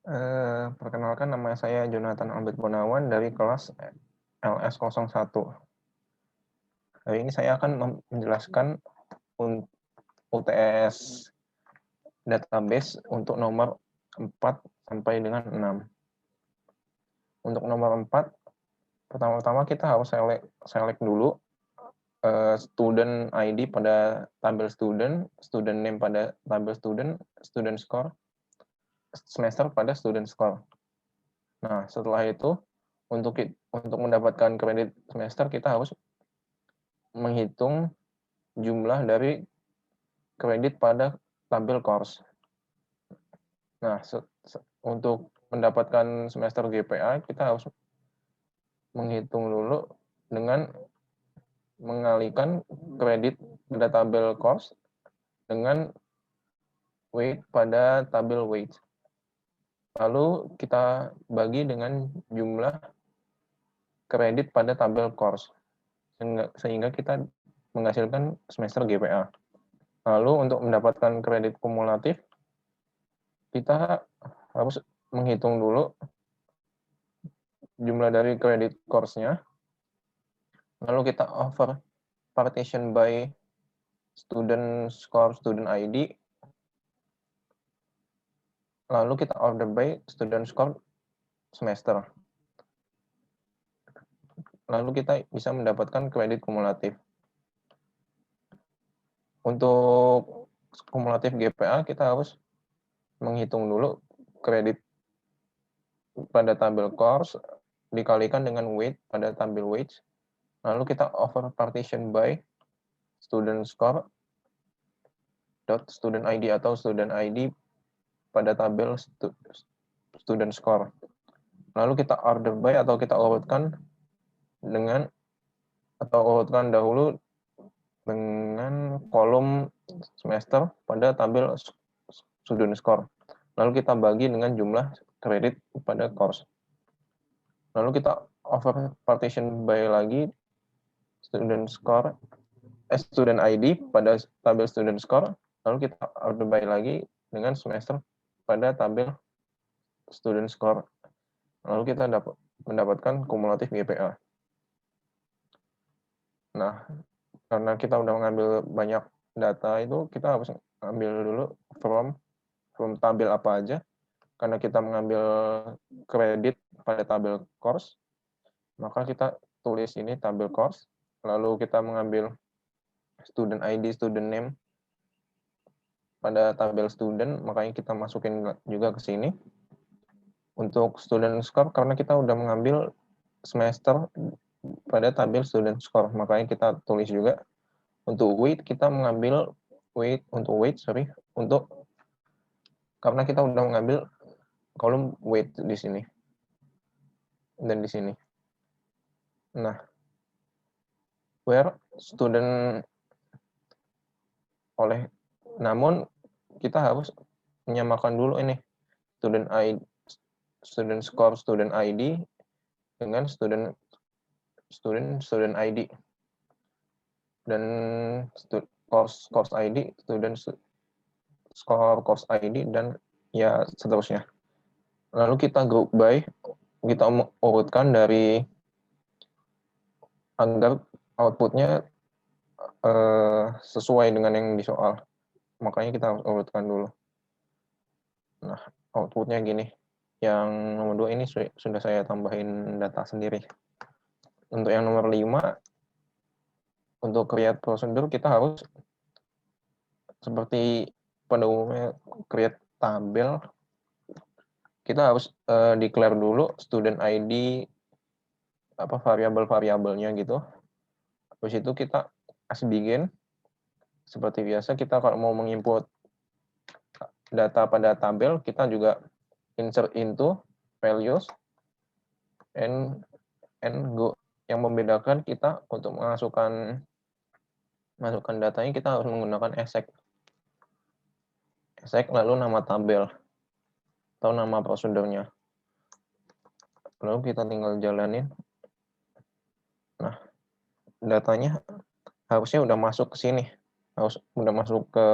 Perkenalkan, nama saya Jonathan Albert Gunawan dari kelas LS01. Hari ini saya akan menjelaskan UTS database untuk nomor 4 sampai dengan 6. Untuk nomor 4, pertama-tama kita harus select dulu student ID pada tabel student name pada tabel student score, semester pada student score. Nah, setelah itu untuk mendapatkan kredit semester kita harus menghitung jumlah dari kredit pada tabel course. Nah, untuk mendapatkan semester GPA kita harus menghitung dulu dengan mengalihkan kredit pada tabel course dengan weight pada tabel weight. Lalu kita bagi dengan jumlah kredit pada tabel course sehingga kita menghasilkan semester GPA. Lalu untuk mendapatkan kredit kumulatif kita harus menghitung dulu jumlah dari kredit course-nya. Lalu kita over partition by student score, student ID. Lalu kita order by student score semester. Lalu kita bisa mendapatkan kredit kumulatif. Untuk kumulatif GPA kita harus menghitung dulu kredit pada tabel course dikalikan dengan weight pada tabel weight. Lalu kita over partition by student score dot student ID atau student ID pada tabel student score. Lalu kita order by atau kita urutkan dengan dahulu dengan kolom semester pada tabel student score. Lalu kita bagi dengan jumlah kredit pada course. Lalu kita over partition by lagi student score, student ID pada tabel student score. Lalu kita order by lagi dengan semester pada tabel student score. Lalu kita mendapatkan kumulatif GPA. Nah, karena kita udah mengambil banyak data itu, kita harus ambil dulu from tabel apa aja. Karena kita mengambil kredit pada tabel course, maka kita tulis ini tabel course. Lalu kita mengambil student ID, student name pada tabel student, makanya kita masukin juga ke sini. Untuk student score, karena kita udah mengambil semester pada tabel student score, makanya kita tulis juga. Untuk weight, kita mengambil karena kita udah mengambil kolom weight di sini dan di sini. Nah, where student namun kita harus menyamakan dulu ini student score, student ID dengan student ID dan course ID, student score, course ID, dan ya seterusnya. Lalu kita group by, kita urutkan dari agar outputnya sesuai dengan yang di soal. Makanya kita harus urutkan dulu. Nah, outputnya gini. Yang nomor 2 ini sudah saya tambahin data sendiri. Untuk yang nomor 5, untuk create prosedur kita harus seperti pada umumnya create tabel, kita harus declare dulu student ID, variabel-variabelnya gitu. Habis itu kita as begin. Seperti biasa, kita kalau mau menginput data pada tabel, kita juga insert into values and go. Yang membedakan kita untuk masukkan datanya, kita harus menggunakan exec lalu nama tabel atau nama prosedurnya. Lalu kita tinggal jalanin. Nah, datanya harusnya udah masuk ke sini. Udah masuk ke,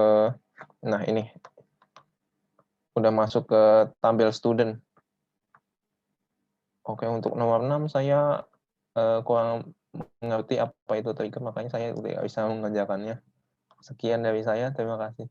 nah ini. udah masuk ke tabel student. Oke, untuk nomor 6 saya kurang mengerti apa itu trigger, makanya saya tidak bisa mengerjakannya. Sekian dari saya, terima kasih.